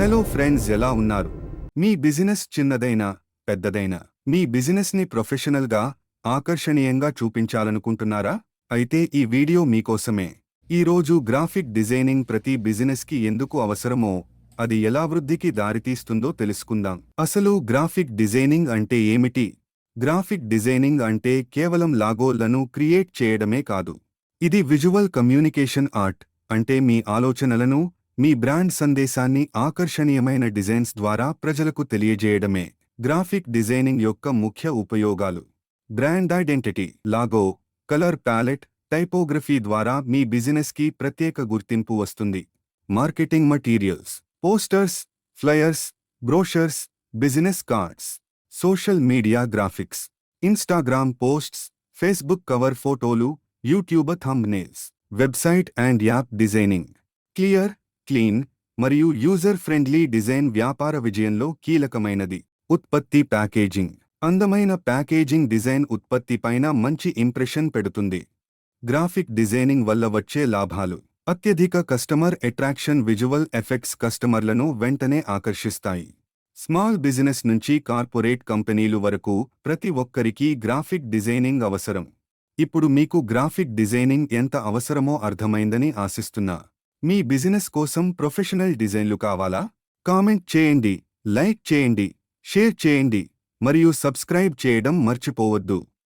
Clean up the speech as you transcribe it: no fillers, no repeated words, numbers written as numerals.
Hello friends, ఎలా ఉన్నారు? మీ business చిన్నదైనా పెద్దదైనా మీ బిజినెస్ని ప్రొఫెషనల్గా ఆకర్షణీయంగా చూపించాలనుకుంటున్నారా? అయితే ఈ వీడియో మీకోసమే. ఈరోజు గ్రాఫిక్ డిజైనింగ్ ప్రతి బిజినెస్కి ఎందుకు అవసరమో, అది ఎలా వృద్ధికి దారితీస్తుందో తెలుసుకుందాం. అసలు గ్రాఫిక్ డిజైనింగ్ అంటే ఏమిటి? గ్రాఫిక్ డిజైనింగ్ అంటే కేవలం లాగోలను క్రియేట్ చేయడమే కాదు. ఇది విజువల్ కమ్యూనికేషన్ ఆర్ట్. అంటే మీ ఆలోచనలను, మీ బ్రాండ్ సందేశాన్ని ఆకర్షణీయమైన డిజైన్స్ ద్వారా ప్రజలకు తెలియజేయడమే. గ్రాఫిక్ డిజైనింగ్ యొక్క ముఖ్య ఉపయోగాలు: brand identity, logo, colour palette, typography ద్వారా మీ బిజినెస్కి ప్రత్యేక గుర్తింపు వస్తుంది. Marketing materials, posters, flyers, brochures, business cards. Social media graphics, Instagram posts, Facebook cover ఫోటోలు, YouTube thumbnails. Website and app designing, clear, clean మరియు యూజర్ ఫ్రెండ్లీ డిజైన్ వ్యాపార విజయంలో కీలకమైనది. ఉత్పత్తి ప్యాకేజింగ్, అందమైన ప్యాకేజింగ్ డిజైన్ ఉత్పత్తిపైన మంచి ఇంప్రెషన్ పెడుతుంది. గ్రాఫిక్ డిజైనింగ్ వల్ల వచ్చే లాభాలు: అత్యధిక కస్టమర్ అట్రాక్షన్, విజువల్ ఎఫెక్ట్స్ కస్టమర్లను వెంటనే ఆకర్షిస్తాయి. స్మాల్ బిజినెస్ నుంచి కార్పొరేట్ కంపెనీలు వరకు ప్రతి ఒక్కరికి గ్రాఫిక్ డిజైనింగ్ అవసరం. ఇప్పుడు మీకు గ్రాఫిక్ డిజైనింగ్ ఎంత అవసరమో అర్థమైందని ఆశిస్తున్నా. మీ బిజినెస్ కోసం ప్రొఫెషనల్ డిజైన్లు కావాలా? కామెంట్ చేయండి, లైక్ చేయండి, షేర్ చేయండి మరియు సబ్స్క్రైబ్ చేయడం మర్చిపోవద్దు.